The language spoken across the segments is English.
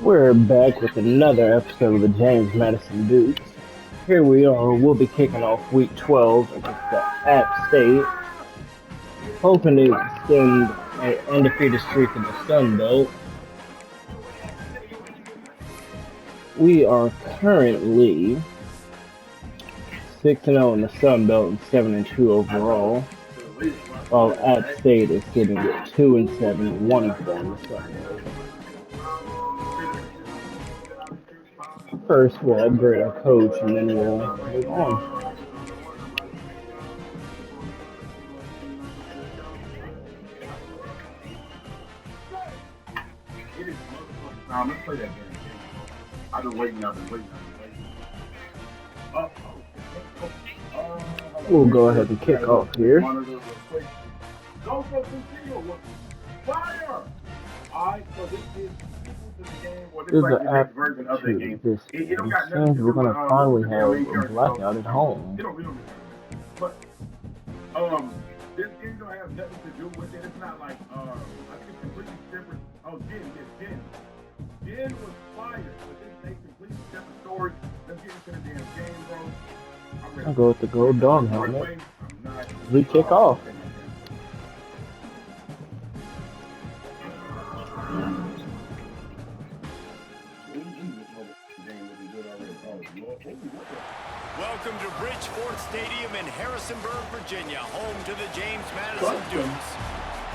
We're back with another episode of the James Madison Dukes. Here we are, we'll be kicking off week 12 against the App State, hoping to extend an undefeated streak in the Sun Belt. We are currently 6-0 in the Sun Belt and 7-2 overall, while App State is sitting at 2-7, 1-4 in the Sun Belt. First, we'll upgrade our coach and then we'll move on. Let's play that game. I've been waiting. We'll go ahead and kick off here. Go for fire! Alright, so this is the game, or this There's is an the next version of the game. This It don't got nothing to do we're with gonna finally the have main a character. blackout at home. It don't but this game don't have nothing to do with it. It's not like I think it's completely different. Oh, Jen was fired, but this is a completely different story. Let's get into the damn game, bro. I'll go with the gold dog helmet. We kick off. Welcome to Bridgeport Stadium in Harrisonburg, Virginia, home to the James Madison Dukes.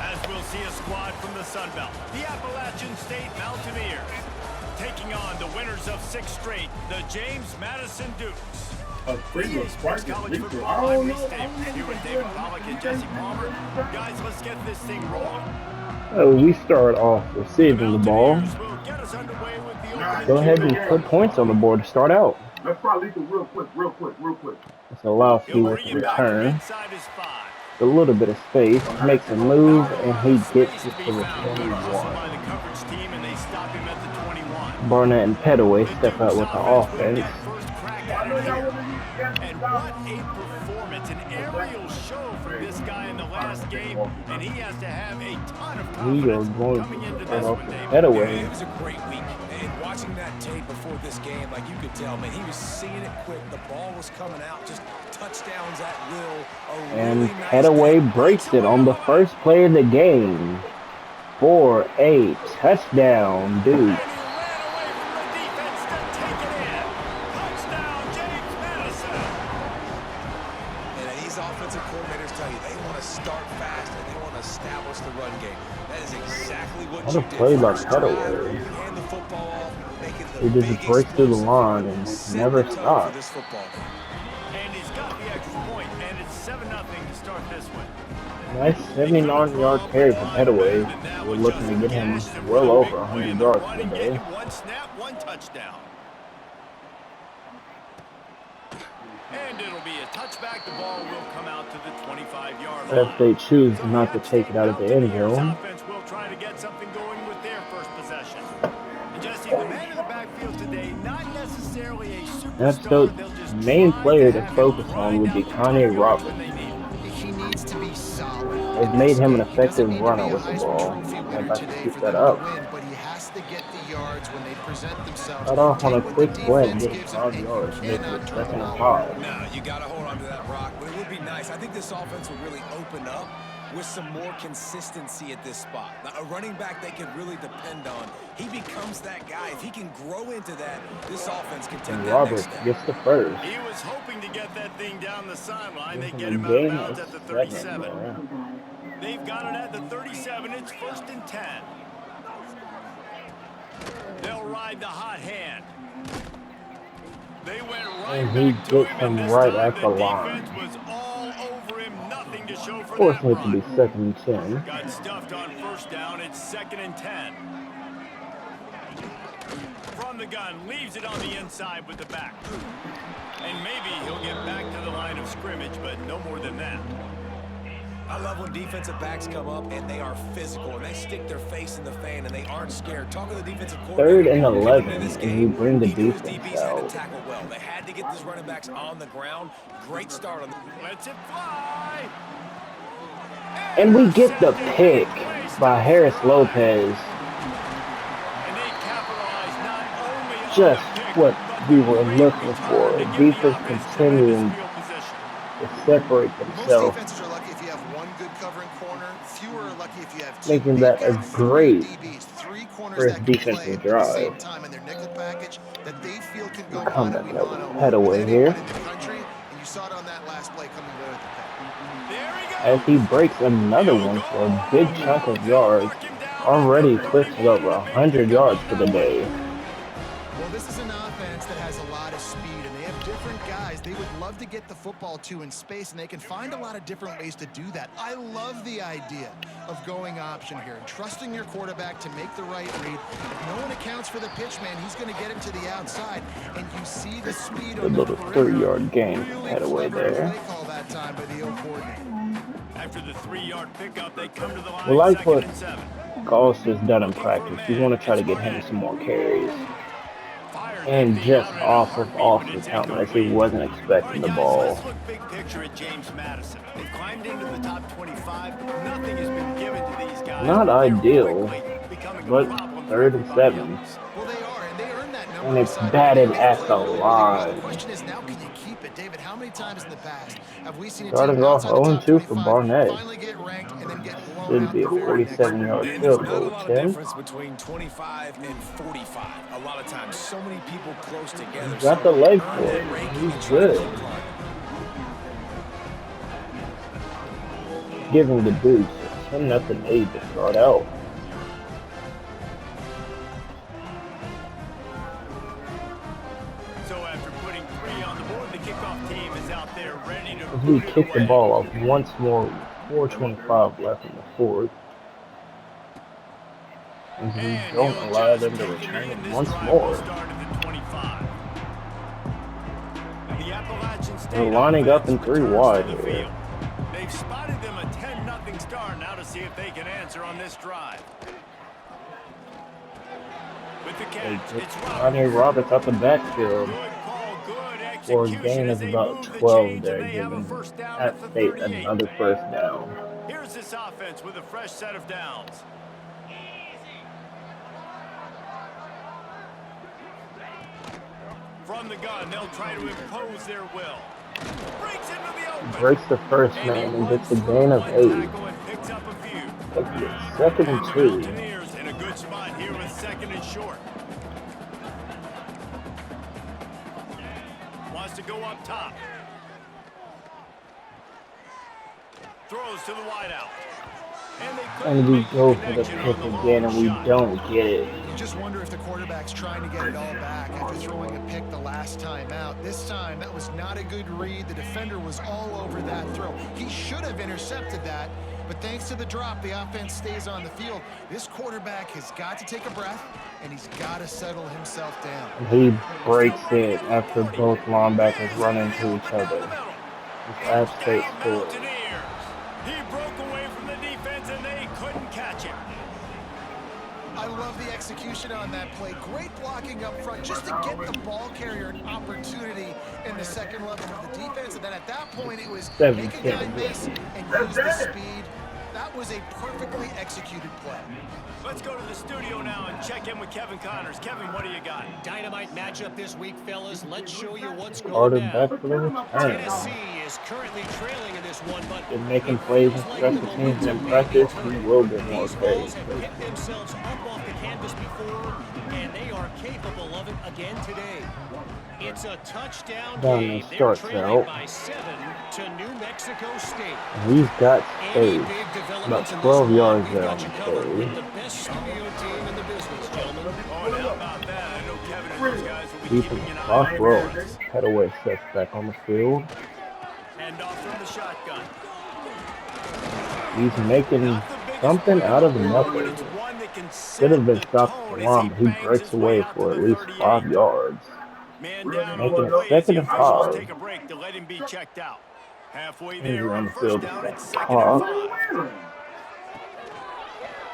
As we'll see a squad from the Sun Belt, the Appalachian State Mountaineers, taking on the winners of 6 straight, the James Madison Dukes. Sports College Football Live State with you and David Pollock and Jesse Palmer. Guys, let's get this thing rolling. We start off receiving the ball. Go ahead and put points on the board to start out. Let's probably leave it real quick. Let's allow Steve to return. A little bit of space, makes a move, and he gets it to the 21. Barnett and Petaway step out with the offense. And what a performance, an aerial show for this guy in the last game, and he has to have a ton of confidence coming into this one, David. It was a great week, and watching that tape before this game, like you could tell, man, he was seeing it quick. The ball was coming out, just touchdowns at will. And Petaway breaks it on the first play of the game for a touchdown, dude. What a play by Petaway. He just breaks through the line and never stops. And he's got the extra point, and it's 7-0 to start this one. Nice 79-yard carry for Petaway. We're looking to get him well over 100 yards today. One snap, one touchdown. And it'll be a touchback. The ball will come out to the 25-yard line. If they choose not to take it out of the end zone. Try to get something going with their first possession. And Jesse, the man in the backfield today, not necessarily a superstar. The main player to focus on would be Kanye Roberts. He needs to be solid. They've made him an effective runner with the ball. I'd like to keep that up. But he has to get the yards when they present themselves. Cut off on a quick play and get 5 yards. Make it 2nd and 5. No, you got to hold on to that rock. But it would be nice. I think this offense would really open up with some more consistency at this spot. Now, a running back they can really depend on. He becomes that guy. If he can grow into that, this offense can take that Roberts next step. gets the first. He was hoping to get that thing down the sideline. They get him out of bounds at the 37. They've got it at the 37. It's 1st and 10. They'll ride the hot hand. They went right And he back to gets him, him and this right time at the the line. defense was all over him. Nothing to show for Forcing that it to be run. 2nd and 10. Got stuffed on 1st down. It's 2nd and 10. From the gun, leaves it on the inside with the back. And maybe he'll get back to the line of scrimmage, but no more than that. I love when defensive backs come up and they are physical and they stick their face in the fan and they aren't scared. Talk to the defensive coordinator. 3rd and 11, and you bring the defense DBs had to out. tackle well. They had to get these running backs on the ground. Great start on the. Lets it fly. And we get the pick by Harris Lopez. And they capitalized just what we were looking for. Defense continuing to separate Most themselves, defenses are lucky if you have one good covering corner. Fewer are lucky if you have two making big that a guys, three great DBs, three corners first that can play defensive at the same drive. time in their nickel package that they feel can go Come mono back a up mono with head with away anyone here. in the country, and you saw it on that last play coming away with the pick. There he As goes. he breaks another He'll one go for a out big of chunk of bounds. They'll yards. mark him down Already at the 31 eclipsing over and a big 100 pickup yards on for that the one. day. Well, this is an offense that has a lot of speed, and they have different guys they would love to get the football to in space, and they can find a lot of different ways to do that. I love the idea of going option here and trusting your quarterback to make the right read. If no one accounts for the pitch, man, he's going to get him to the outside, and you see the speed A on the little perimeter. 3-yard gain, Really head away clever there. play call that time by the O coordinator. After the 3-yard pickup, they come to the We line, like 2nd what and 7. Gauss has done in Looking for a practice. We man. want to try to It's get him Burnett. some more carries. Fired And that thing just out in a off of heartbeat when Austin's it's helmet as he incomplete. wasn't All expecting right, the guys, ball. let's look big picture at James Madison. They've climbed into the top 25. Nothing has been given to these guys. Not They're ideal, quickly becoming a but problem for 3rd and everybody 7. else. Well, they are, and they earned that And number it's inside the batted game. They at played the really, really well. The line. question is now, can you keep it? David, how many times in the past have we seen a team Starting off outside the top 0-2 for 25 Barnett. finally get ranked and then get blown Should out be the a very next week? 47-yard And there's field not a goal lot of attempt. difference between 25 and 45. A lot of times, so many people close together. He's got So the leg earn for that it. ranking He's and try to good. go climb. Giving the Dukes a 10-0 lead to start out. So after putting 3 on the board, the kickoff team is out there ready to As we boot it kick the away. ball off once more, 4:25 left in the fourth. As we And don't he'll allow just them to take the return knee, it and this once drive more. will start at the 25. And the Appalachian They're State lining up in offense 3 returns wide to the here. field. They've spotted them a 10-0 start now to see if they can answer on this drive. With the catch, it's Ronnie Roberts. Roberts up the backfield Good call, good for a execution gain as of they about move the 12 chains, there, and they have a giving first down App at the State 38. another first down. Here's this offense with a fresh set of downs. From the gun, they'll try to impose their will. Breaks into the open. Breaks the first And man he and gets runs a through gain of one 8. tackle and picks up a few. Takes it 2nd and And the 2. Mountaineers in a good spot here with 2nd and short. Wants to go up top. Throws to the wideout. And they couldn't And we make the go for the connection pick on the again long and we shot. don't get it. You just wonder if the quarterback's trying to get it all back after throwing a pick the last time out. This time, that was not a good read. The defender was all over that throw. He should have intercepted that, but thanks to the drop, the offense stays on the field. This quarterback has got to take a breath, and he's got to settle himself down. And he breaks it after both linebackers run into each other. This App State Touchdown, scores. Mountaineers. He broke away from the defense and they couldn't catch him. I love the execution on that play. Great blocking up front just to get the ball carrier an opportunity in the second level of the defense. And then at that point, it was make a guy miss and use the speed. That was a perfectly executed play. Let's go to the studio now and check in with Kevin Connors. Kevin, what do you got? Dynamite matchup this week, fellas. Let's show you what's going Started down. back for the return. Tennessee is currently trailing in this one, but Been making plays and special teams in practice. He will get more these carries. balls have picked themselves up off the canvas before, and they are capable of it again today. It's a touchdown game. They're Starts trailing out. by 7 to New Mexico State. He's got Any space. big About developments in this 12 one, yards we've there got on you the covered carry. with the best studio team in the business, gentlemen. Oh, and how about that? I know Kevin and those guys will be Deep keeping in an the eye clock on rolls. things. Head away sets back on the field. Hand off from the shotgun. He's making Not the biggest something play out of in the world, but nothing. it's one that can set Could have been the stopped tone at the as line, but he bangs breaks his way away out for to at the least 38. 5 yards. Man down Making on it the way as 2nd the and officials 5. take a break to let him be checked out. Halfway Injury there on on the first field. down, it's 2nd Clock. and 5.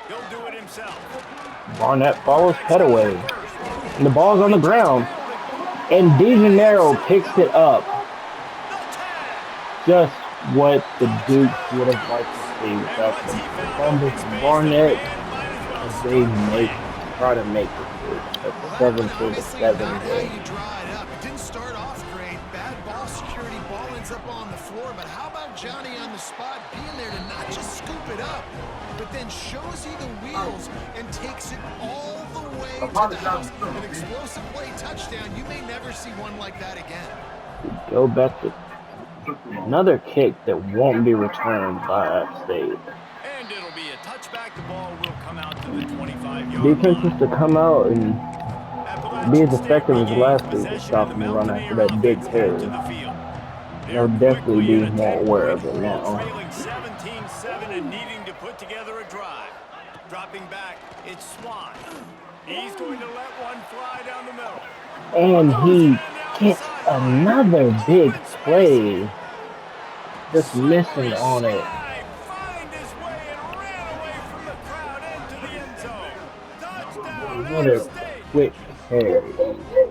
He'll do it himself. Barnett follows Petaway. And the ball's on the ground. And DeGennaro picks it up. Just what the Dukes would have liked to see without the fumble from Barnett as they make try to make it a Well, that 7 one to obviously 7 not how game. you draw it up. It didn't start off great. Bad ball security, ball ends up on the floor. But how about Johnny on the spot being there to not just scoop it up, but then shows you the wheels and takes it all the way to the house. An explosive play touchdown. You may never see one like that again. Go back to another kick that won't be returned by App State. And it'll be a touchback. The ball will come out to the 25-yard Defense line. is to come out and be as Appalachian State effective as regains last week and possession, stop and the them run after Mountaineer that big offense carry. head to the field. They'll They're definitely quickly be in a more aware 10-point of it hole, now. trailing 17-7 and needing to put together a drive. Dropping back, it's Swan. He's going to let one fly down the middle. And he Down the gets sideline. another big Open space. play. Just missing Slippery on it. slide. Find his way and ran away from the crowd into the end zone. Touchdown, Another App State. quick carry.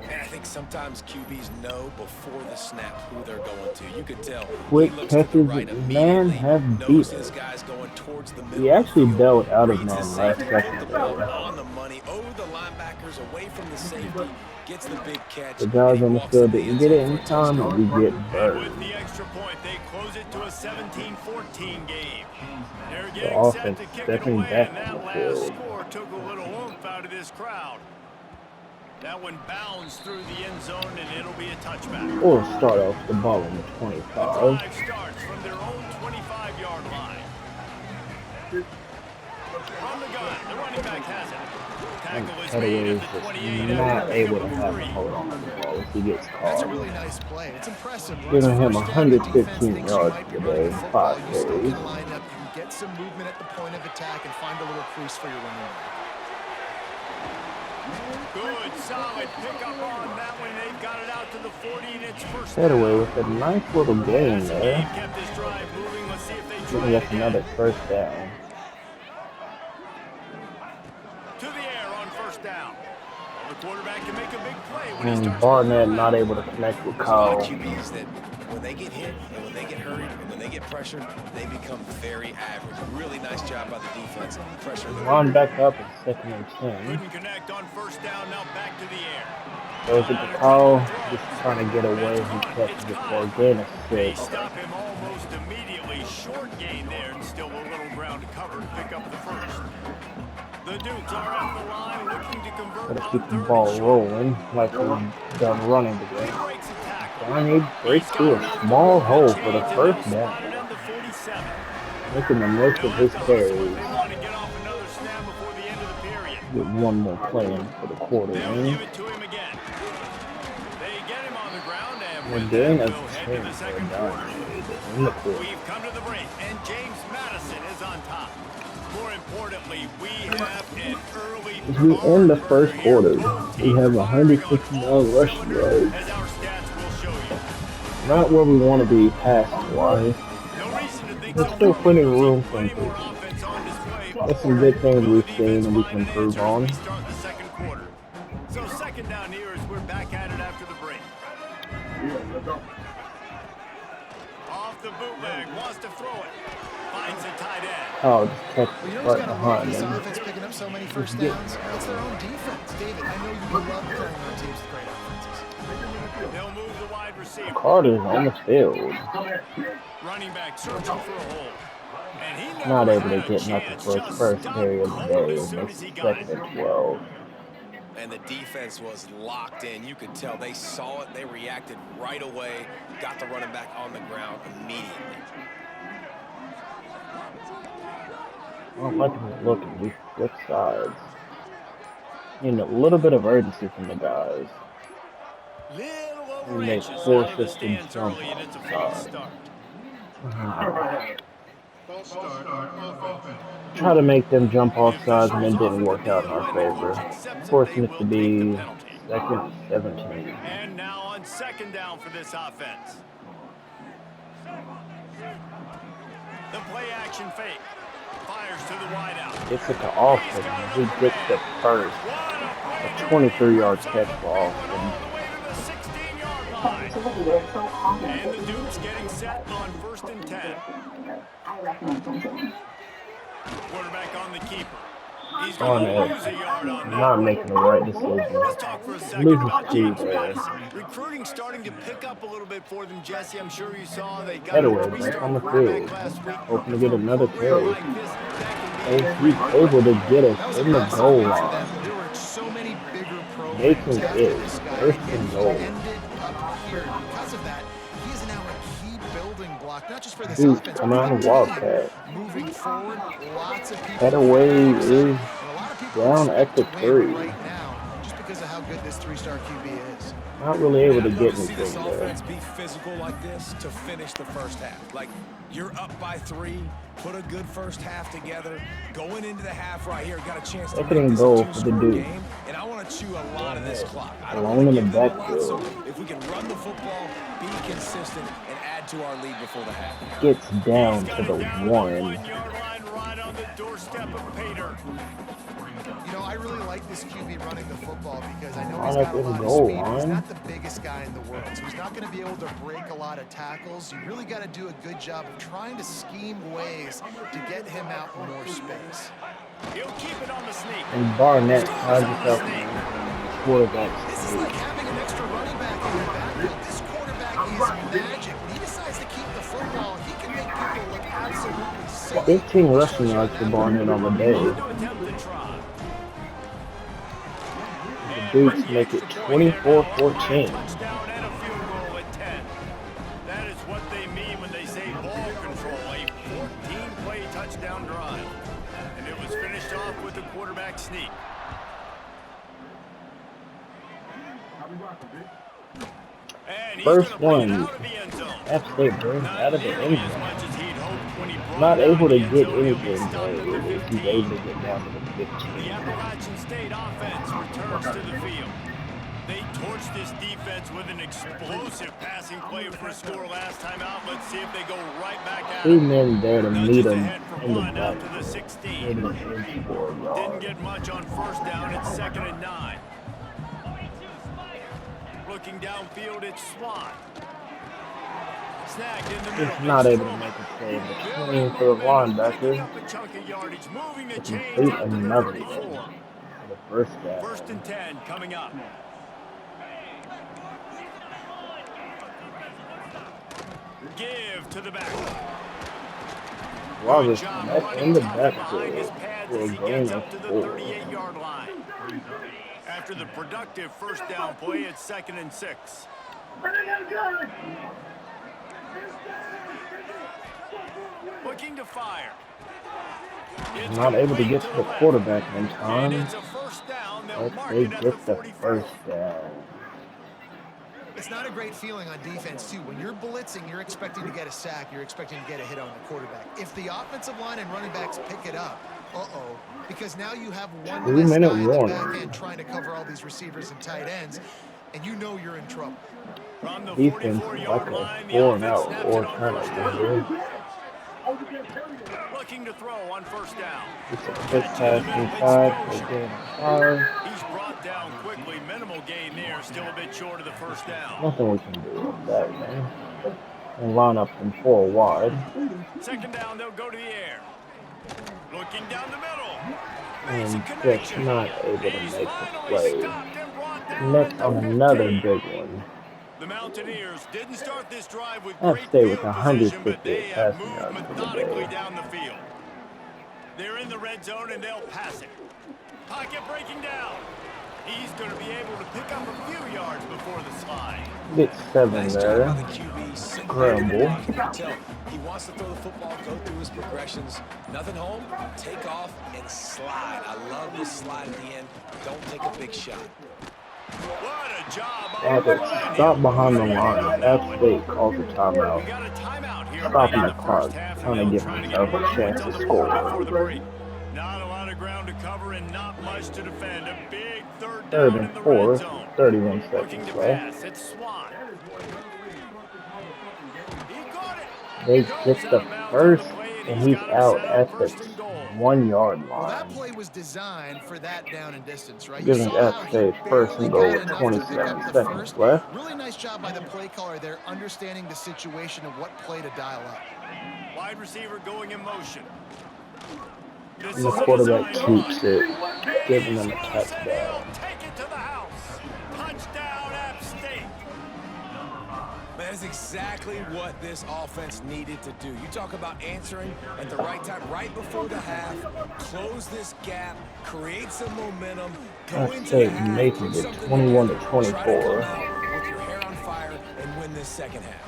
And I think sometimes QBs know before the snap who they're going to. You could tell. Quick He looks to the catches, right man, immediately, have knows beat his us. guy's going towards the middle He of actually the field. bailed out of Reads his man last safety, put second the ball there. on the money, over the linebackers, away from the safety, gets the big catch, The and guys he on the walks field in the didn't end get it zone in for a time, touchdown. and we get And with burned. the extra point, they close it to a 17-14 game. They're The getting set offense to kick it stepping away, back and on that the last field. score took a little oomph out of this crowd. That one bounds through the end zone, and it'll be a touchback. We'll start off the ball on the The 25. drive starts from their own 25-yard line. From the gun, the running back has it. And Tackle is Cutaway made is at the just 28 not after a able to pickup of have a 3. hold on to the ball if he gets That's a caught. really nice play. It's impressive. Once Giving him first down, the defense 115 thinks you yards might be running today, the football. 5 You still carries. can line up. You can get some movement at the point of attack and find a little crease for your running back. Good, solid pickup on that one. They've got it out to the 40, and it's first Cutaway down. with a nice little gain Passing game there. kept this drive moving. Let's see if they try Giving it us again. another first down. To the air on first down. Well, the quarterback can make a big play when he And starts Barnett moving not around. able to connect with There's a lot of Kyle. QBs that when they get hit and when they get hurried and when they get pressured, they become very average. Really nice job by the defense. Pressure the Run back up at 2nd and 10. Couldn't connect on first down. Now back to the air. Throws it to Kyle. Just trying to get away. He catches it for a gain of They 6. stop him almost immediately. Short gain there, and still a little ground to cover to pick up the first. The Dukes are at the line looking to convert Gotta on keep the 3rd ball and short. rolling like we've done running He today. breaks a tackle. Johnny breaks through a small hole for the first down, Spotted on the 47. making the most of his They'll have to hustle if carries. they want to get off another snap before the end of the period. Get one more play in for the quarter. They'll give it to him again. They get him on the ground, and The with gain that, of we'll head 10 to the for second quarter. Johnny in the quarter. We've come to the break, and James Madison is on top. More importantly, we have an early As we end the first barn burner quarter, here. Both we teams have firing on 159 all rushing cylinders, yards. as our stats will show you. Not where we want to be passing wise. No reason to think There's so still far. plenty of We'll room see for plenty more improvement. offense on display. There's some good things Will we've the seen defense and we find can an improve answer as on. we start the second quarter? So second down here as we're back at it after the break. Off the bootleg, wants to throw it. Finds a tight end. Oh, just catch Well, you know it who's right got to love behind this him. offense picking up so many first downs? It's their own defense. David, I know you love playing on teams with great offenses. They'll move the wide receiver. Carter's on the field. Running back searching for a hole. And he never Not able to had a get nothing chance. for his Just first stopped carry of the cold day. as soon Makes as he it got 2nd it. and 12. And the defense was locked in. You could tell they saw it. They reacted right away. Got the running back on the ground immediately. I don't like him looking. We flip sides. Need a little bit of urgency from the guys. Little We over may inches force out of the us to stands jump early, and it's a false outside. start. Try to make them jump off The sides, and it officials didn't offer work the out in deal, our and the favor. coach accepts it. Forcing They it to will take the be penalty. 2nd and 17. And now on second down for this offense. The play action fake. Fires to the wideout. Gets it to Austin. He gets the first. A 23-yard catch for All Austin. the way to the 16-yard line. And the Dukes getting set on 1st and 10. Quarterback on the keeper. He's going to Barnett lose a yard on that. not making the right decision. Let's talk for a second Loses about 2 James there. Madison. Recruiting starting to pick up a little bit for them, Jesse. I'm sure you saw they got a Headaway back three-star on the quarterback field. last week. Hoping to And get for a another program carry. like this, that And can be he's able to get us That was a in the massive goal win for line. them. There were so many bigger programs Making after it this guy, first and yet and he goal. ended up here. Because of that, he is now a key building block, not just for this Dude, offense, come but on, for the team. Wildcat. Moving forward, lots of people Headaway very excited, is and a lot of people down at expect the to win 3. right now, just because of how good this three-star QB is. Not really able to I'd love get to see this anything there. offense be physical like this to finish the first half. Like, you're up by 3, put a good first half together. Going into the half right here, got a chance to Second make and this a goal for the 2-score Duke. game, and I want to chew a lot of this clock. I don't Alone want in to the give them a lot, so backfield. if we can run the football, be consistent, and add to our lead before the half. Gets down He's to got the it down to the 1. 1-yard line right on the doorstep of Pater. You know, I really like this QB running the football because I know Line he's up got a in lot of goal speed. He's line. not the biggest guy in the world, so he's not going to be able to break a lot of tackles. You really got to do a good job of trying to scheme ways to get him out in more space. He'll keep it on the sneak. And Barnett Scores finds on the himself sneak. in the quarterback This is sneak. like having an extra running back in your backfield. This quarterback is magic. When he decides to keep the football, he can make people look absolutely silly. 15 rushing yards for Barnett on the day. Going to attempt the try. The Dukes make it 24-14. Touchdown and a field goal at 10. That is what they mean when they say ball control. A 14-play touchdown drive. And it was finished off with the quarterback sneak. And he's First gonna bring it one. out of the end zone. App State brings Not out of the nearly end as zone. much as he'd hoped when he brought Not it out able of to the end get zone. He'll be anything stopped at the there. He's 15. able to get down to the The 15. Appalachian State offense returns to the field. They torched this defense with an explosive passing play for a score last time out. Let's see if they go right back at 2 it. men there to meet Nudges him ahead for in the one out to the backfield. 16. Able to gain 4 Didn't yards. get much on first down. It's 2nd and 9. Looking downfield, it's Swan. Snagged in the middle. Just not It's able to Truman. make a save. The Building swing for the momentum, picking linebacker up a chunk of yardage, moving the to chains complete out to the another 34. one. For the first down. 1st and 10 coming up. Give to the back. Wow, Good this job net running in the tough behind his backfield pads for as a he gain gets of up to the 4. 38-yard line. After the productive first down play, it's 2nd and 6. Looking to fire. It's Not able to complete get to the left. quarterback in And time. it's a first down. They'll But mark they it at the get the 44. first down. It's not a great feeling on defense, too. When you're blitzing, you're expecting to get a sack. You're expecting to get a hit on the quarterback. If the offensive line and running backs pick it up, uh-oh, because now you have one less 2-minute guy in the warning. back end trying to cover all these receivers and tight ends, and you know you're in trouble. From the Defense 44-yard like line, a the 4 and offense out snaps or it on first down. turnover. Looking to throw on first down. It's a quick pass inside for gain of 5. He's brought down quickly. Minimal gain there. Still a bit short of the first down. Nothing we can do with that, man. And line up from 4 wide. 2nd down, they'll go to the air. Looking down the middle. And Basic just connection. not able to He's make the finally play. stopped and brought down Next at the on another 15. big one. The Mountaineers didn't start this drive with App great State with field position, but 158 they have passing moved yards for the methodically day. down the field. They're in the red zone and they'll pass it. Pocket breaking down. He's going to be able to pick up a few yards before the slide. Get 7 Nice job there. by the QB. Sitting there in the Scramble. pocket. You can tell he wants to throw the football, go through his progressions. Nothing home, take off, and slide. I love the slide at the end. Don't take a big shot. What a job on Have the it run. stop behind the He'll line. on that App one. State calls a We timeout. got a timeout here Stopping late the in the clock. first half, Trying to and give they'll try to himself get a more chance points on to the board score. before the break. Not a lot of ground to cover and not much to defend. A big third Third down and in the 4. red zone. 31 Looking seconds to left. pass. It's Swan. He got it. They Goes get out the of bounds on first, the play, and he's he's got him out set on at the 1st and goal. 1 yard Well, that line. play was designed for that down and distance, right? You Giving saw App how he State first barely and goal got with enough to pick 27 up the seconds first. left. Really nice job by the play caller there, understanding the situation of what play to dial up. Wide receiver going in motion. This And the is an quarterback design keeps run. it, giving them a Explosive, they'll touchdown. take it to the house. Touchdown, App State. That is exactly what this offense needed to do. You talk about answering at the right time, right before the half, close this gap, create some momentum, go App into the State half, making put it something 21 together, to try to come 24. out with your hair on fire and win this second half.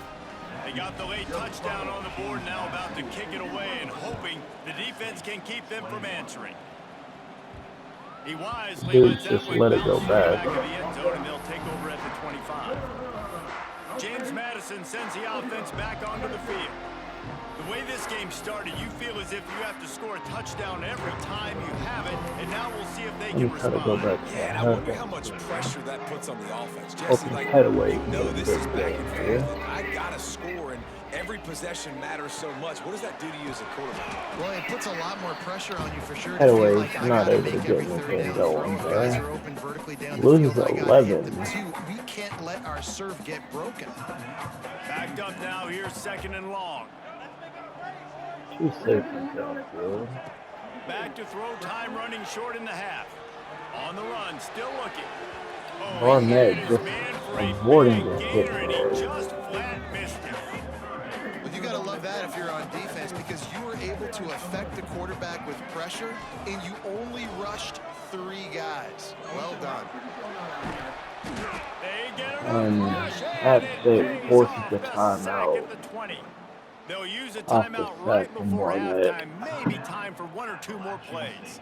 They got the late touchdown on the board, now about to kick it away and hoping the defense can keep them from answering. He wisely Dude, lets that just one let it bounce go to the back back. of the end zone, and they'll take over at the 25. James Madison sends the offense back onto the field. The way this game started, you feel as if you have to score a touchdown every time you have it, and now we'll see if they can I'm trying to go respond. back to Yeah, and I wonder how much pressure that puts on the offense. Jesse, Open like, Petaway you can know get a this is big back game and forth, here. and I got to score, and every possession matters so much. What does that do to you as a quarterback? Well, it puts a lot more pressure on you for sure. To Petaway's feel like I not gotta able to make get every third anything down throw. going If guys there. are open vertically down the Loses field, I gotta hit 11. them too. We can't let our serve get broken. Backed up now, here's second and long. Two safeties downfield. Back to throw, time running short in the half. On the run, still looking. Oh, he Barnett hit his just man for a avoiding big the hit gainer, and there. he just flat missed him. Well, you got to love that if you're on defense because you were able to affect the quarterback with pressure, and you only rushed 3 guys. Well done. They get And enough rush, App and it State pays forces off. the The sack timeout at the 20. They'll use a off the timeout sack right from before Barnett. halftime. Maybe time for 1 or 2 more plays.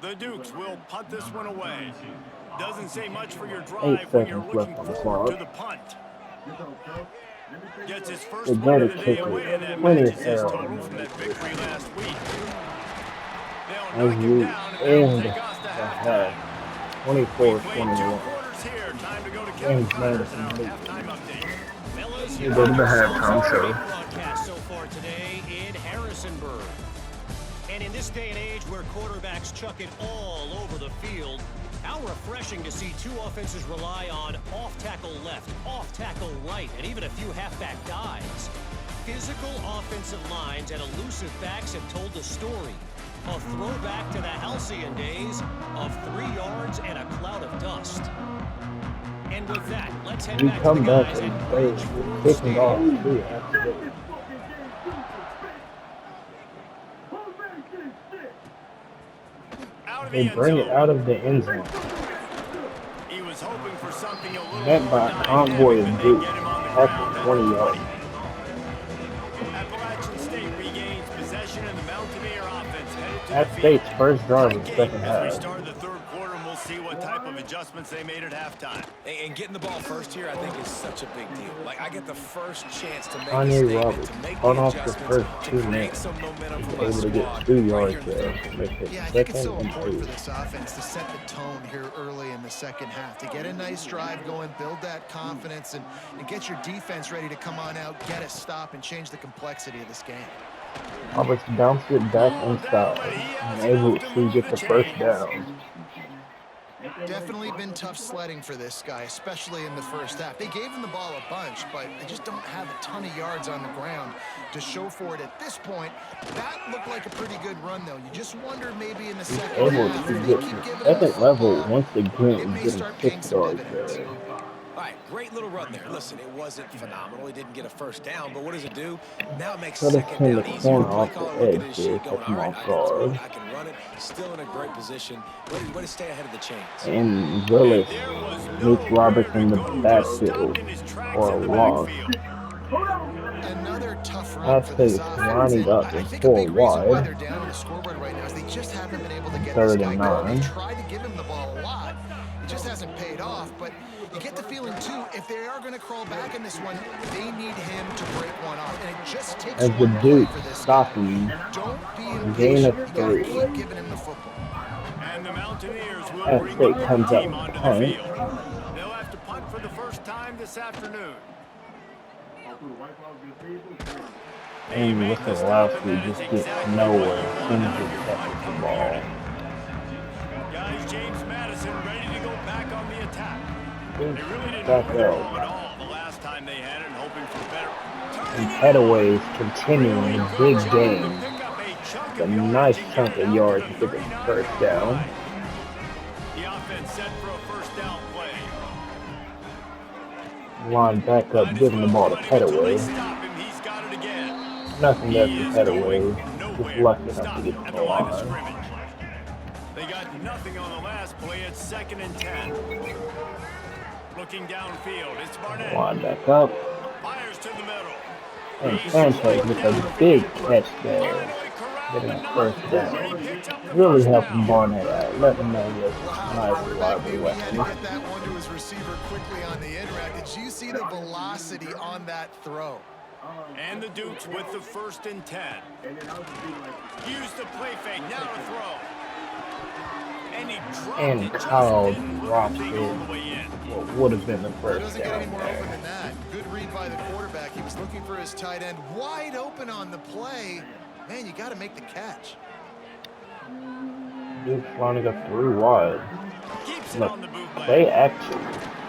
The Dukes will punt this one away. Doesn't say much for your 8 drive when you're seconds looking left on the forward to clock. the punt. Gets his The first win better of the day kicker, away, and that plenty of matches his air total on from the that victory last week. They'll as knock him we down, and that'll end take the us to half, halftime. We played 2 24-21. quarters here. Time to go to Kevin James Connors and our Madison leads. halftime update. Fellas, We you go to the have halftime a show. broadcast so far today in Harrisonburg. And in this day and age where quarterbacks chuck it all over the field, how refreshing to see 2 offenses rely on off-tackle left, off-tackle right, and even a few halfback dives. Physical offensive lines and elusive backs have told the story. A throwback to the halcyon days of 3 yards and a cloud of dust. And with that, let's head We back to the come back guys and at play Bridgeport kicking off Stadium. too after this. Out of the They end bring it zone. out of the end zone. He was hoping for something a little Met more by a convoy dynamic, of but they Dukes get him on the at ground the at 20 the yards. 20. Appalachian State regains possession, and the Mountaineer offense headed to App the State's field. first drive of Tight the game second as we half. start the 3rd quarter, and we'll see what type of adjustments they made at halftime. And getting the ball first here, I think, is such a big deal. Like, I get the first chance to make a Kanye statement, Roberts to make on the off the adjustments, first to 2 create minutes. some momentum He's for my able to squad get 2 right yards here in the there third. to make it Yeah, I think it's 2nd so and important 8. for this offense to set the tone here early in the second half, to get a nice drive going, build that confidence, and get your defense ready to come on out, get a stop, and change the complexity of this game. Roberts bounced it back Ball down, but inside he has and able enough to to move get the the first chains. down. Definitely been tough sledding for this guy, especially in the first half. They gave him the ball a bunch, but they just don't have a ton of yards on the ground to show for it at this point. That looked like a pretty good run, though. You just wonder maybe in the He's second able half, to if they get keep to giving him the second level football, once again, it may getting start paying 6 some yards dividends. there. All right, great little run there. Listen, it wasn't phenomenal. He didn't get a first down, but what does it do? Now it makes Could have second seen the down easier. corner The play off caller the looking edge at his there, sheet going, took all him right, off I can throw it, guard. I can run it. Still in a great position. Way to stay ahead of the chains. And Willis There was meets Roberts nowhere in to the go, just stopped backfield in his tracks for a in the loss. backfield. Another tough run App for this State's offense, lining and up I is think a 4 big reason why wide, they're down on the scoreboard right now is they just haven't been able to get this 3rd guy and going. They 9. tried to give him the ball a lot. It just hasn't paid off, but you get the feeling, too, if they are going to crawl back in this one, they need him to break one off, and it just takes As the one play Dukes for this stop guy. him, Don't be gain impatient. of You got to 3. keep giving him the football. And the Mountaineers will App bring the State punt comes out team with onto the the punt. field. They'll have to punt for the first time this afternoon. He And made with the the stop, last, and we that is just get exactly nowhere what you as want soon as out we of your catch punt the from ball. here. Guys, James Madison ready to go back on the attack. They really didn't Back move the out. ball at all the last time they had it, hoping for better. And Petaway's continuing Really the good big job to game. pick up a chunk a nice chunk of yards to get the first down. The offense set for a first down play. Line back up, giving the ball to Petaway. Stop him. He's got it again. Nothing there He for is Petaway. going Just nowhere. lucky enough Stop to him get at to the the line of line. scrimmage. They got nothing on the last play. It's 2nd and 10. Looking downfield, it's Barnett. Line back up. Fires to the middle. And Sanchez with a big catch there. Getting a first down. Really helping Barnett out. Let him know he has a nice, reliable He had to weapon. get that one to his receiver quickly on the in route. Did you see the velocity on that throw? And the Dukes with the 1st and 10. And then I was just being like, Use the play fake. Now to throw. And he dropped And it. Just Kyle didn't move dropped the thing it. all the way in. What would have been the It first doesn't get any down more open there. than that. Good read by the quarterback. He was looking for his tight end wide open on the play. Man, you got to make the catch. Duke's lining up 3 wide. Keeps it Look, on the bootleg. play action.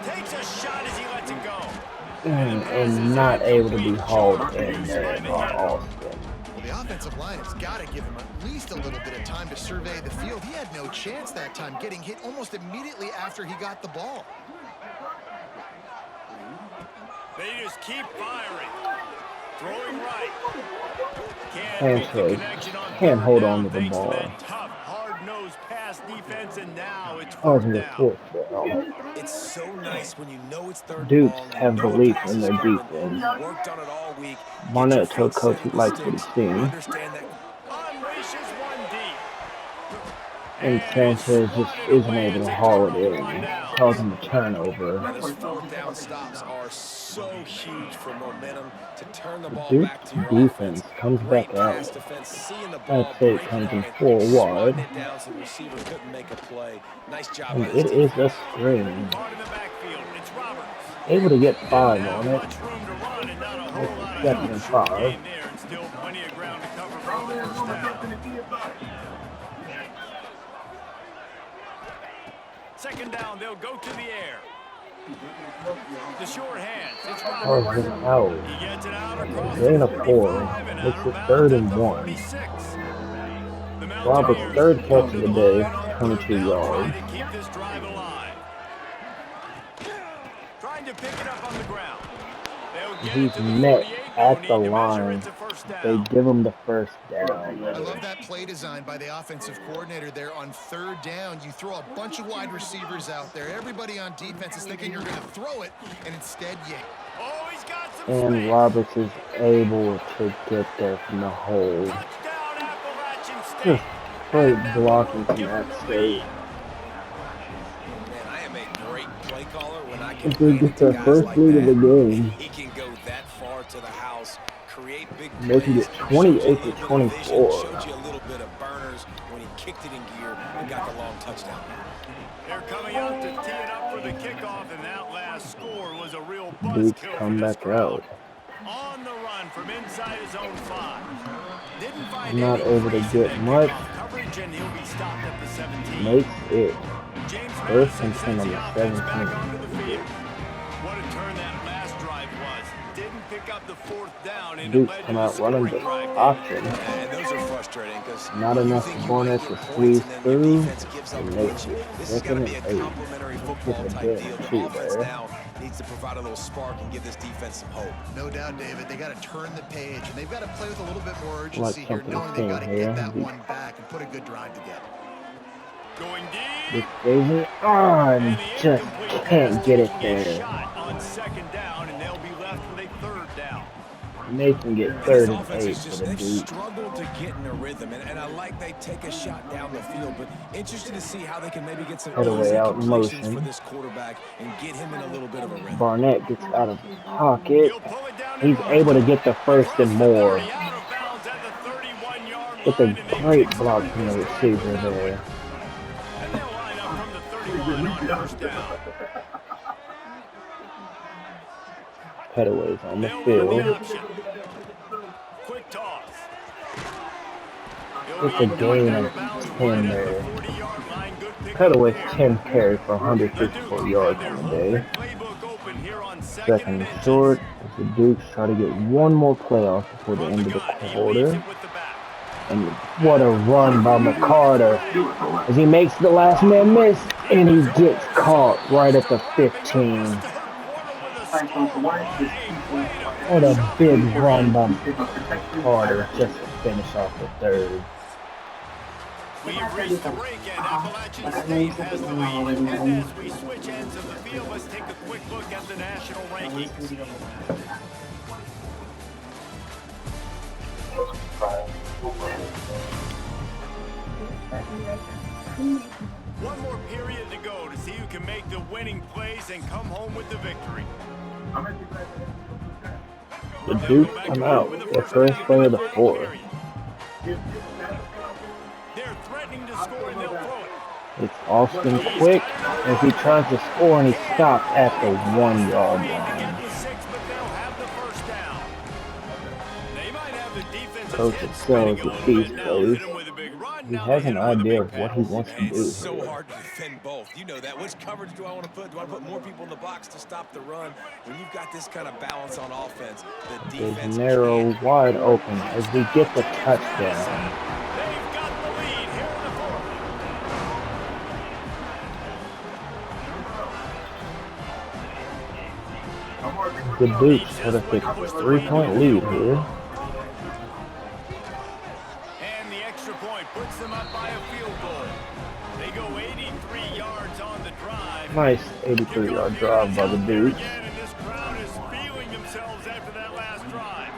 Takes a shot as he lets it go. And not able to be hauled in there by Austin. Well, the offensive line has got to give him at least a little bit of time to survey the field. He had no chance that time, getting hit almost immediately after he got the ball. They just keep firing. Throwing right. Sanchez can't hold on to the Thanks ball. to that tough, hard-nosed pass defense, and now it's Oh, fourth he's a down. fourth down. It's so nice when you know it's 3rd Dukes and long. have you know belief the pass in is their coming, defense. you worked on it all week. Get Barnett your told feet coach set he with likes the what he's sticks. seeing. Understand that. Unleashes one deep. And Sanchez just isn't able to haul it in, causing a turnover. Now, those 4th down stops are so huge for momentum to turn the ball Duke's back to your defense offense. comes Great back out. pass defense, seeing the ball That state breaking comes on in it, 4 swatting wide. it down so the receiver couldn't make a play. Nice job And by this it is defense. a screen. Caught in the backfield. It's Roberts. Able to get 5 Didn't on have it. much room to run and not a whole It's lot of 2nd and coverage. 5. Gain there and still plenty of ground to cover for the first down. 2nd down, they'll go to the air. The short hands. It's Oh, Roberts. it's out. He gets it out across the Gain of 4. 45 and Makes out it of bounds 3rd at and the 1. 46. The Roberts' Mountaineers 3rd come catch to of the the day, line on 22 3rd down, yards. trying to keep this drive alive. Trying to pick it up on the ground. They'll get He's it to the met 48. at No the need to measure. line. It's a first They down. give him the first down. I love that play design by the offensive coordinator there on 3rd down. You throw a bunch of wide receivers out there. Everybody on defense is thinking you're going to throw it, and instead you... Oh, he's got some And space. Roberts is able to get there from the hole. Touchdown, Appalachian State. Just great And that blocking will from give that them the state. lead. Man, I am a great play caller when I If can they hand get it to their guys first like lead of the that. game, He can go that far to the house, create big making plays, it shows 28 you a to little bit of vision, 24. showed you a little bit of burners when he kicked it in gear and got the long touchdown. They're coming out to tee it up for the kickoff, and that last score was a real Dukes buzzkill for come this back crowd. out. On the run from inside his own 5. Didn't find Not any able to crease in get that much. kickoff coverage, and he'll be stopped at the 17. Makes it James 1st Madison and 10 sends on the the offense back 17. onto the field. What a turn that last drive was. Didn't pick up the 4th down, and it Dukes led come to a out running scoring the drive. option. And those are frustrating because Not you enough think for you Barnett get to your points squeeze and then your through. defense gives up And a makes bunch. it This is going 2nd to be and a 8. complementary Get football the type damn deal. The 2 offense there. now needs to provide a little spark and give this defense some hope. No doubt, David. They got to turn the page, and they've got to play with a little bit more Like urgency here, something knowing they've got to here. get that one back and put a good drive together. Going This deep. David on And the just incomplete can't pass get it taking a there. shot on 2nd down, and they'll be left with a 3rd down. Nathan get And 3rd this and offense 8 is for just, the they've Dukes. struggled to get in a rhythm, and I like they take a shot down the field, but interested to see how they can maybe get some Petaway easy out in completions motion. for this quarterback and get him in a little bit of a rhythm. Barnett gets out of the pocket. He'll pull it down He's and run. able to get the 1st and Across the more. 30, out of bounds at the 31-yard With line, a and they great kickstart block from the this drive receiver with that there. one. And they'll line up from the 31 on 1st down. Petaway's on the They'll run the field. option. Quick toss. It's a gain of 10 there. Petaway's 10 carries for 154 yards on the day. 2nd and short. As the Dukes try to get one more playoff before the end of the quarter. And what a run by McCarter as he makes the last man miss, and he gets caught right at the 15. What a big run by McCarter just to finish off the third. We've reached the break and Appalachian State has the lead. And as we switch ends of the field, let's take a quick look at the national rankings. One more period to go to see who can make the winning plays and come home with the victory. The Dukes come out with their first play of the fourth. They're threatening to score and they'll throw it. It's Austin Quick as he tries to score and he stops at the 1 yard line. Coach excels at these plays. He has an idea of what he wants to do. It's so hard to defend both. You know that. Which coverage do I want to put? Do I put more people in the box to stop the run? When you've got this kind of balance on offense, the defense is narrow, wide open as we get the touchdown. They've got the lead here in the fourth. The Dukes with a 3-point lead here. Puts them up by a field goal. They go 83 yards on the drive. Nice 83-yard drive by the Dukes. And this crowd is feeling themselves after that last drive.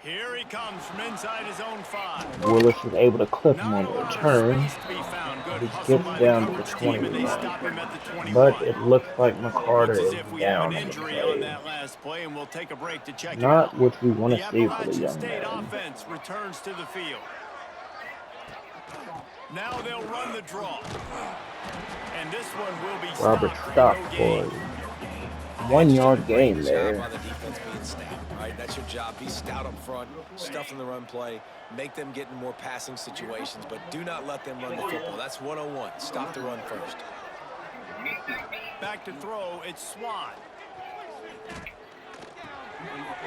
Here he comes from inside his own 5. Willis is able to clip him on the return. He gets down to the 20, but it looks like McCarter is down in the play. Not what we want to see for the young man. Offense returns to the field. Now they'll run the draw. And this one will be Robert stopped for a 1 yard gain there. Right, that's your job. Be stout up front, stuff in the run play, make them get in more passing situations, but do not let them run the football. That's 101. Stop the run first. Back to throw, it's Swan.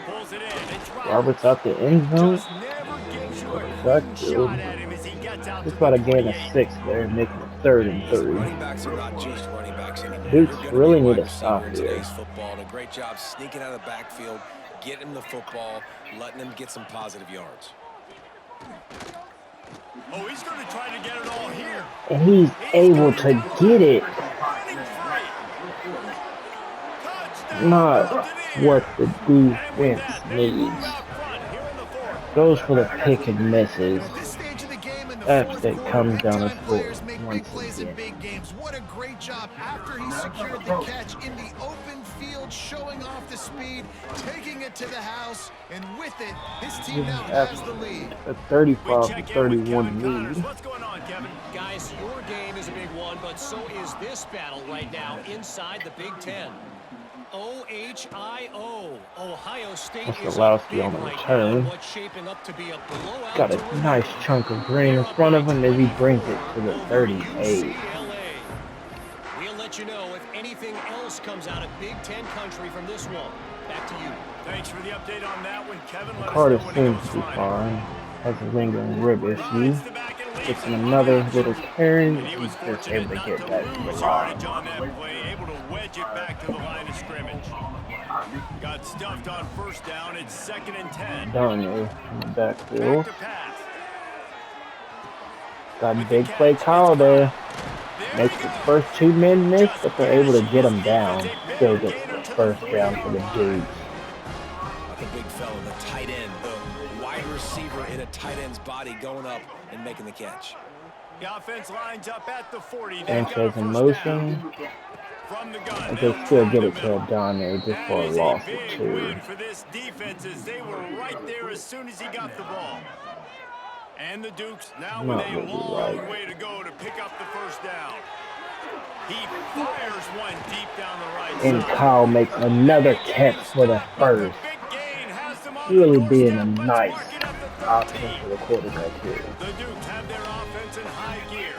Pulls it in. It's Roberts out the end zone. That's good. Just about a gain of 6 there, making it 3rd and 3. Running backs are not just running backs anymore. Dukes really need to stop here. Today's football, and a great job sneaking out of the backfield, getting the football, letting them get some positive yards. Oh, he's going to try to get it all here. And he's able to get it. Not what the defense needs. Goes for the pick and misses. App State comes down and scores once again. What a great job after he secured the catch in the open field, showing off the speed, taking it to the house, and with it, his team now has the lead. A 35-31 lead. What's going on, Kevin? Guys, your game is a big one, but so is this battle right now inside the Big Ten. OHIO. Ohio State is Lashlowski on the return. Got a nice chunk of green in front of him as he brings it to the 38. We'll let you know if anything else comes out of Big Ten country from this one. Back to you. Thanks for the update on that one, Kevin. Carter seems to be fine. Has a lingering rib issue. It's another little turn. He's just able to get back to the line. Able to wedge it back to the line of scrimmage. Got stuffed on first down. It's 2nd and 10. Donner in the backfield. Got a big play call there. Makes the first 2 men miss, but they're able to get him down. Still gets the first down for the Dukes. Like a big fella, the tight end, the wide receiver in a tight end's body going up and making the catch. The offense lines up at the 40. Sanchez in motion. From the gun. But they still get it to Donner just for a loss of 2. For this defense, as they were right there as soon as he got the ball. And the Dukes now with a long way to go to pick up the first down. He fires one deep down the right and side. Kyle makes another catch for the first. Really being a nice option for the quarterback here. The Dukes have their offense in high gear.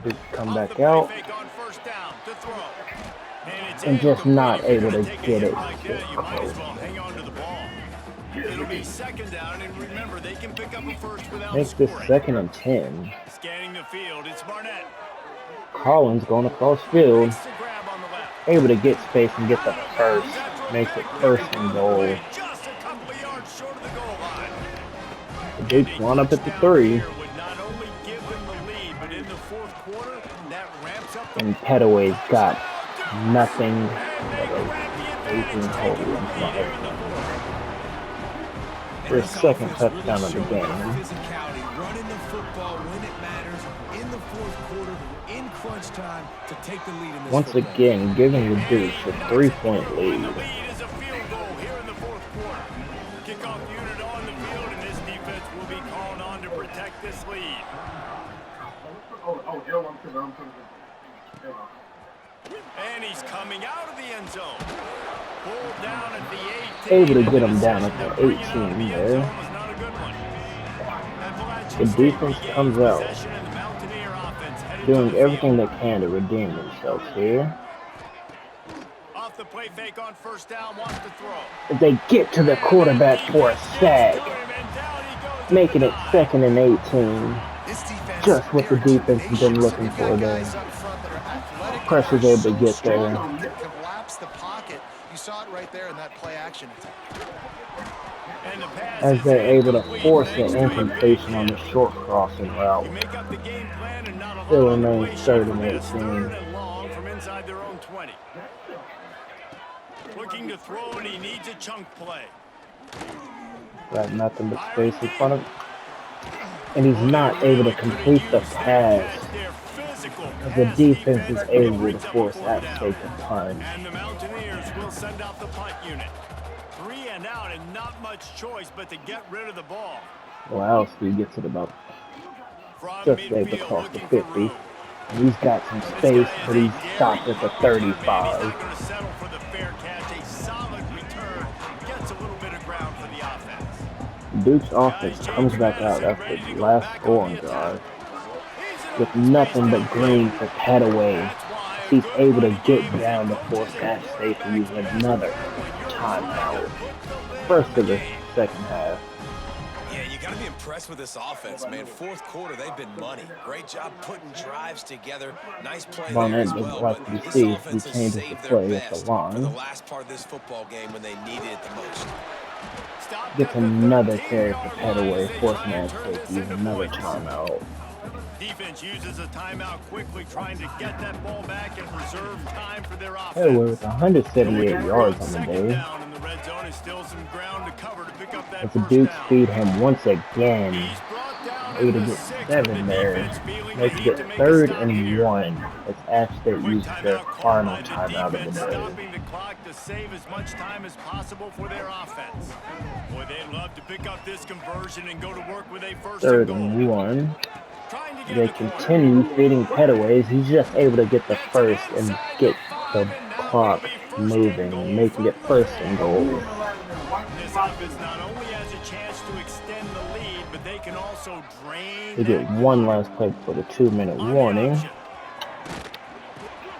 Dukes come back out. First down to throw. And just not able to get it. You might as well hang on to the ball. It'll be second down, and remember, they can pick up a first without Make this scoring. 2nd and 10. Scanning the field, it's Barnett. Collins going across field. Makes the grab on the left. Able to get space and get the first. Makes it 1st and goal. Just a couple of yards short of the goal line. The Dukes line up at the 3. Would not only give them the lead, but in the fourth quarter, that ramps up the And Petaway's got nothing and but they a grab the raging advantage, hole taking the in lead front here of in the them. fourth. Their second touchdown of the game. Physicality, running the football when it matters in the fourth quarter, in crunch time to take the lead in this Once football again, giving the Dukes a 3-point And lead. the lead is a field goal here in the fourth quarter. Kickoff unit on the field, and this defense will be called on to protect this lead. And he's coming out of the end zone. Pulled down at the 18. Able to get him down at the 18 there. The defense comes out, doing everything they can to redeem themselves here. Off the play fake on first down, wants to throw. They get to the quarterback for a sack, making it 2nd and 18. This defense, Just what the they're defense has tenacious. been looking They've for got there. guys up front that are athletic, Pressure's they're able to so get strong, there. they can collapse the pocket. You saw it right there in that play action attack. And the pass As is they're able to incomplete force thanks an to a big incompletion on hit. the short crossing route. You make up the game plan and not a Still lot on the remains play sheet 3rd for and this. 18. 3rd and long from inside their own 20. Looking to throw, and he needs a chunk play. Got nothing but space in front of him. And he's not able to complete the pass. As the defense is able to force App State to punt. And the Mountaineers will send out the punt unit. 3 and out, and not much choice but to get rid of the ball. Well, Alsky gets it about From just able to midfield, cross the looking for 50. room. And he's got some This space, guy but is he's a stopped Gary at the Bucket type, man. He's 35. not going to settle for the fair catch. A solid return. Gets a little bit of ground for the offense. Duke's offense comes back out after the last scoring drive with nothing but green for Petaway. He's able to get down to force App State to use another timeout. First of the second half. Yeah, you got to be impressed with this offense, man. Fourth quarter, they've been money. Great job putting drives together. Nice play there Barnett as would well. like But to this see if he offense has changes the saved their play at the best for the line. last part of this football game when they needed it the most. Gets another carry for Petaway, forcing App State to use another timeout. Defense uses a timeout quickly, trying to get that ball back and preserve time for their offense. Petaway with 178 yards on the Second day. down in the red zone is still some ground to cover to pick up that As the first Dukes down. feed him once again. He's brought down Able at to the get 6, 7 with the there. defense feeling the Makes need it to make a 3rd stop and here. 1 as App State Quick uses their timeout called final by the timeout of the defense, day. stopping the clock to save as much time as possible for their offense. Boy, they'd love to pick up this conversion and go to work with a first and 3rd goal. and 1. Trying to get They in the corner. continue feeding Petaways. He's just able to get the first and get the clock moving, making it 1st and goal. This offense not only has a chance to extend the lead, but they can also drain. They get that one clock last play for the 2-minute on the warning. option.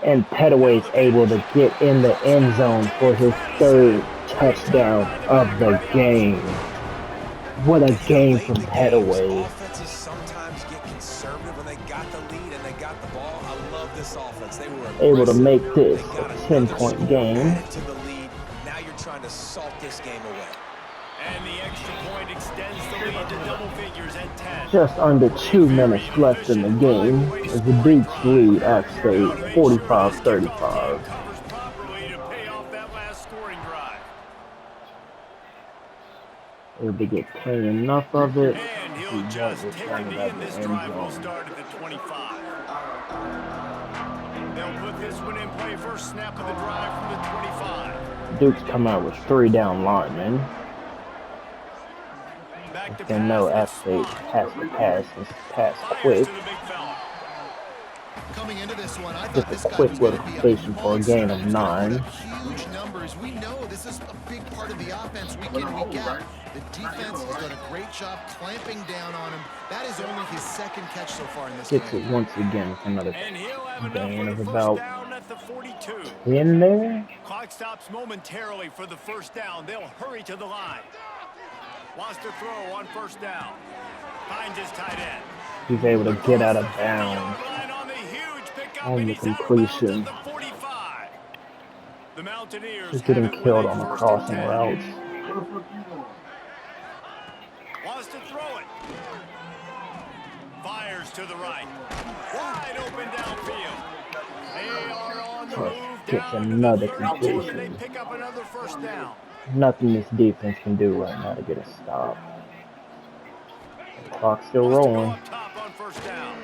And Petaway's able to get in the end zone for his 3rd touchdown of the game. What a game from Petaway. Offenses sometimes get conservative when they got the lead and they got the ball. I love this offense. They were Able to aggressive. make this They got a another 10-point score game. added to the lead. Now you're trying to salt this game away. And the extra point extends the lead to double figures at 10. Just under 2 minutes left in the game as the Dukes lead App State 45-35. Covers properly to pay off that last scoring drive. Able to get clean enough of it. And He he'll won't just take return a it knee, at and the this end drive will zone. start at the 25. They'll put this one in play first snap of the drive from the 25. Dukes come out with 3 down linemen. Back to They know App pass. State has to pass and pass Fires quick. to the big fella. Coming into this one, I thought Just this a guy quick was going little to be a station for a monster. gain of He was gonna 9. put up huge numbers. We know this is a big part of the offense week in, week out. The defense has done a great job clamping down on him. That is only his 2nd catch so far in this Gets game. it once again with another And he'll have gain enough of for the about first down at the 42. 10 there. Clock stops momentarily for the first down. They'll hurry to the line. Wants to throw on first down. Finds his tight end. He's able to get out of Across the bounds 50-yard line on the huge pickup, on and the he's out of bounds completion. at the 45. The Mountaineers He's have getting it with killed a on the 1st and crossing 10. routes. Wants to throw it. Fires to the right. Wide open downfield. They are on the move Gets down to the another 32, and they completion. pick up another 1st down. Nothing this defense can do right now to get a stop. The clock's still Wants to go rolling. up top on 1st down.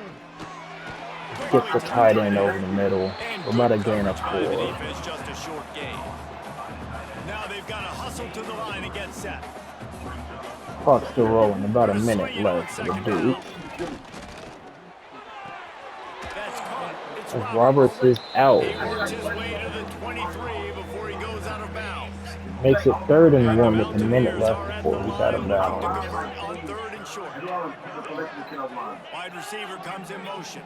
Gets the tight end over the middle. We're about to gain a Coverage by the 4. defense, just a short gain. Now they've got to hustle to the line and get set. Clock's still rolling. About a minute left for the Duke. That's caught. It's As Roberts is out. He works his way to the 23 before he goes out of bounds. Makes it 3rd and 1 with a minute Mountaineers left are at before the he's out of line, looking to bounds. convert on 3rd and short. Wide receiver comes in motion.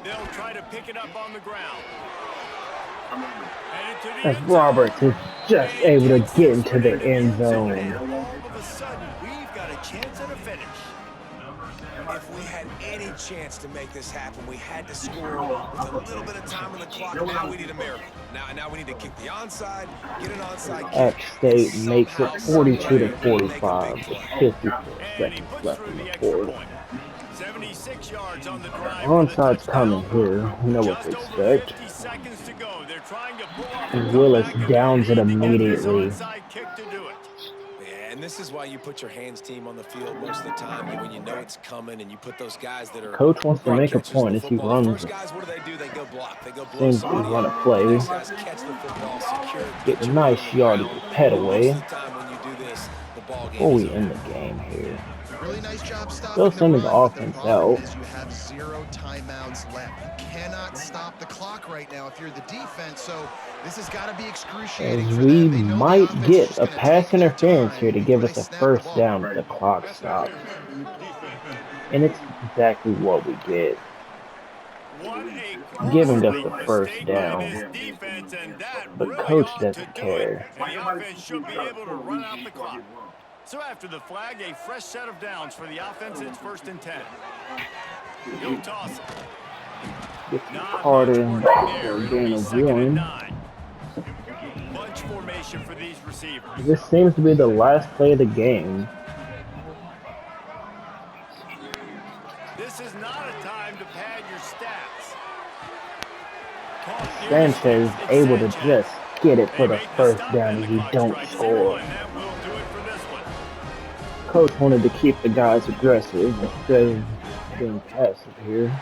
They'll try to pick it up on the ground. Headed to the As end zone. Roberts is just able to get into the end zone. All of a sudden, we've got a chance at a finish. If we had any chance to make this happen, we had to score with a little bit of time on the clock. Now we need a miracle. Now we need to kick the onside, get an onside kick. App State makes it 42 to Somehow, some way, make a 45 big with play. 54 And he seconds puts left through in the the extra 4th. point. 76 yards on the drive. Onside's coming here. You know what to Just over expect. 50 seconds to go. They're trying to pull off And a Willis comeback, and downs they it need to get this immediately. onside kick to do it. Yeah, and this is why you put your hands team on the field most of the time when you know it's coming, and you put those guys that are Coach wants to great make a catchers of point the as he football. The runs. first guys, what do? They go block. They go blow Seems to somebody run a up. play. These guys catch the football, secure it, Get get a you nice on the yardage ground. pet Most away. of the time when you do this, the ball game Before is we over. end the game here. Really nice job Still stopping the sending run, the but the offense problem out. is you have 0 timeouts left. You cannot stop the clock right now if you're the defense, so this has got to be excruciating As for we them. They know the might offense is get just a gonna pass take their interference time here to give before us they a snap the 1st ball. down if the clock stops. And it's exactly what we get. What a Giving us costly the 1st mistake by down. this defense, and that But really coach ought doesn't to do it. care. And the offense should be able to run out the clock. So after the flag, a fresh set of downs for the offense. It's 1st and 10. He'll toss it. Gets Not Carter much for working there. a It'll gain be of 2nd and 1. 9. Bunch formation for these receivers. This seems to be the last play of the game. This is not a time to pad your stats. Caught near Sanchez the able to Sanchez. just get it for They the make 1st stop down and and the we clock don't strikes 0, score. and that will do it for this one. Coach wanted to keep the guys aggressive instead of being passive here.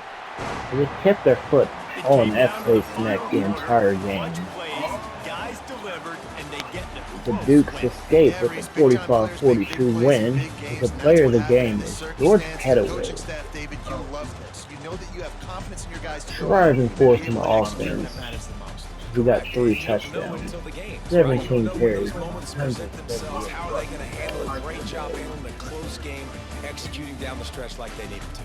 They just kept their foot It on came down F to the State's neck final the quarter. entire Bunch game. of plays, guys delivered, and they get in a The close Dukes win. escape with a Reese, big time players make big 45-42 plays win. in big As games, the and player that's of the what happened game in this is George circumstance. The coaching Pettaway. staff, David, you love this. You know that you have confidence in your guys to go out Driving and force be in the able to execute when offense. it matters the most. We got 3 You don't know touchdowns, until the game. 17 When carries, those moments present themselves, how are they going to handle it? Great job handling the close game, executing down the stretch like they needed to.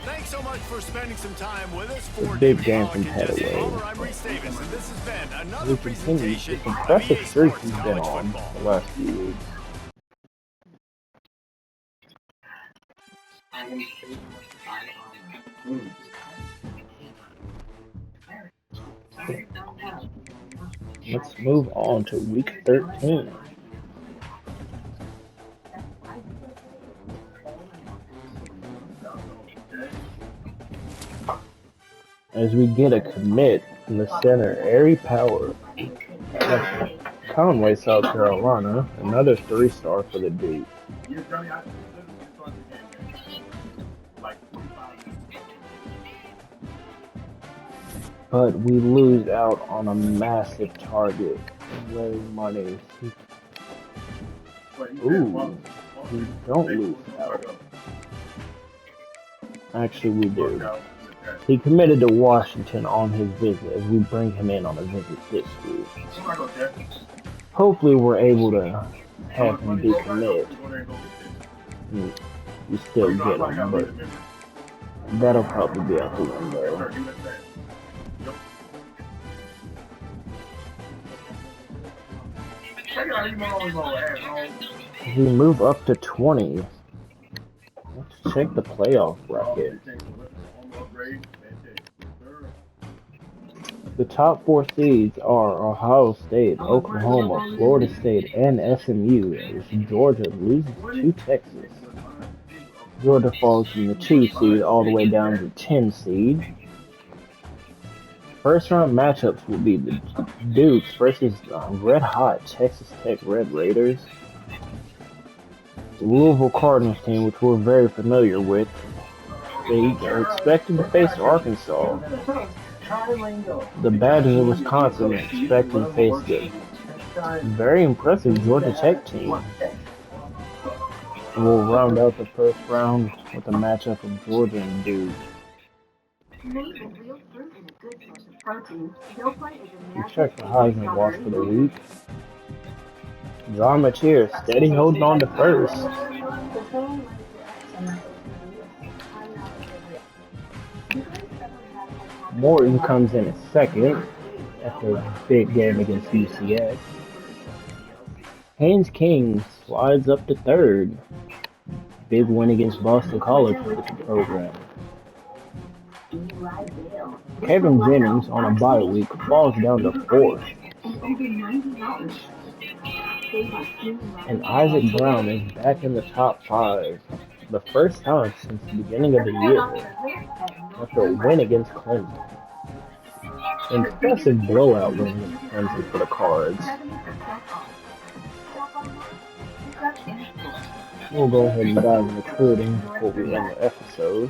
Thanks so much for spending some time with us. For big David game Pollock from and Jesse Pettaway. Palmer, I'm Reese Davis, and this has been another We continue presentation this of impressive EA streak Sports he's been College on Football. the last few weeks. Let's move on to week 13. As we get a commit in the center, Airy Power. That's Conway, South Carolina, another 3-star for the Duke. Yeah, Johnny, I literally started the game like 45 minutes. But we lose out on a massive target. Larry Money. Ooh, we don't lose out. Actually, we do. He committed to Washington on his visit as we bring him in on a visit this week. Hopefully we're able to have him decommit. We still get him, but that'll probably be out the window. We move up to 20. Let's check the playoff bracket. The top 4 seeds are Ohio State, Oklahoma, Florida State, and SMU, as Georgia loses to Texas. Georgia falls from the 2 seed all the way down to 10 seed. First round matchups will be the Dukes versus the red hot Texas Tech Red Raiders. The Louisville Cardinals team, which we're very familiar with, they are expected to face Arkansas. The Badgers of Wisconsin are expected to face the very impressive Georgia Tech team. And we'll round out the first round with a matchup of Georgia and Duke. We check the Heisman watch for the week. John Mateer steady holding on to first. Morton comes in at second after a big game against UCF. Haynes King slides up to third. Big win against Boston College for the program. Kevin Jennings on a bye week falls down to fourth. And Isaac Brown is back in the top 5. The first time since the beginning of the year after a win against Clemson. Impressive blowout win against Clemson for the Cards. We'll go ahead and dive into recruiting before we end the episode.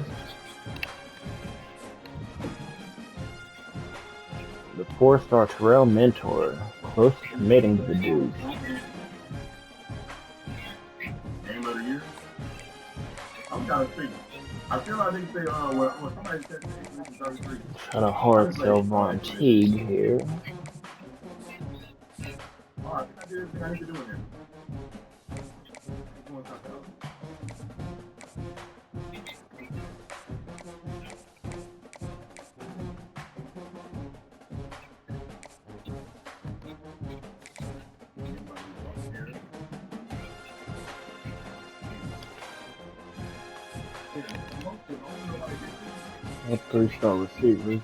The 4-star Terrell Mentor, close to committing to the Dukes. Game of the year? I'm trying to think. I feel like they say, well, somebody said 33. Try to hard sell Von Teague here. Oh, I think I did everything I need to do in there. That 3-star receiver.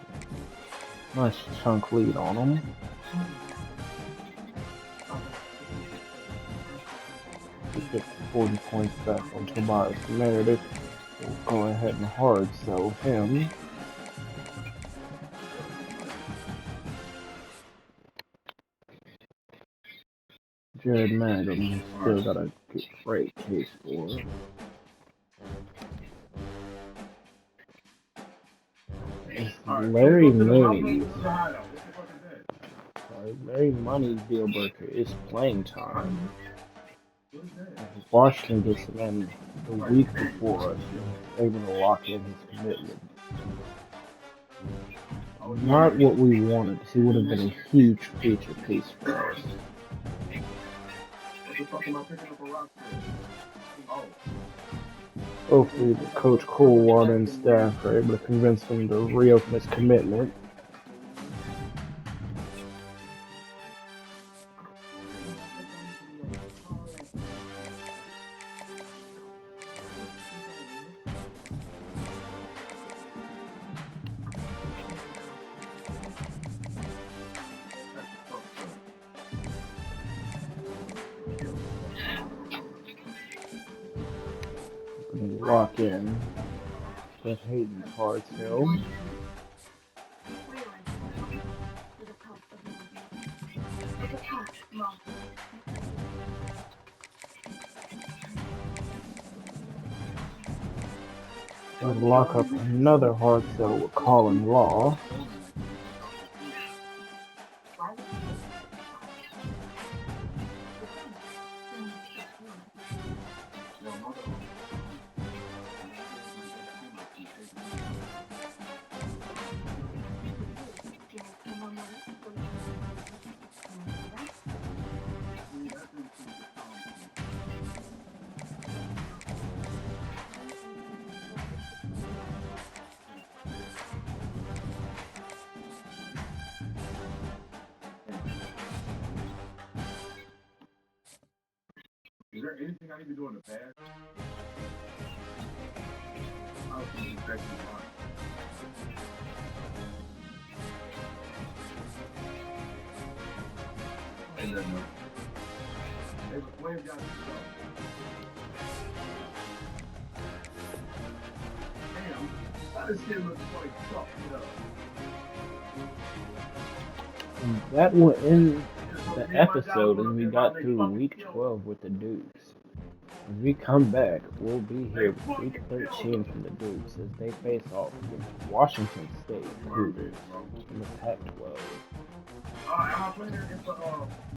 Nice chunk lead on him. We get 40 points back on Tobias Meredith. We'll go ahead and hard sell him. Jared Mangum still got a great case for. Larry Mooney. Larry Money's deal breaker is playing time. Washington gets him in the week before us, able to lock in his commitment. Not what we wanted. He would have been a huge feature piece for us. Hopefully the Coach Coolwater and staff are able to convince him to reopen his commitment. Lock in with Hayden Hartshill. And lock up another hard sell with Colin Law. Is there anything I need to do in the past? I don't think it's actually fine. And then, hey, but William got this stuff. Damn, that shit looks like fucked up. And that will end the episode as we got through week 12 with the Dukes. As we come back, we'll be here with week 13 from the Dukes as they face off against Washington State Cougars in the Pac-12. Am I playing it?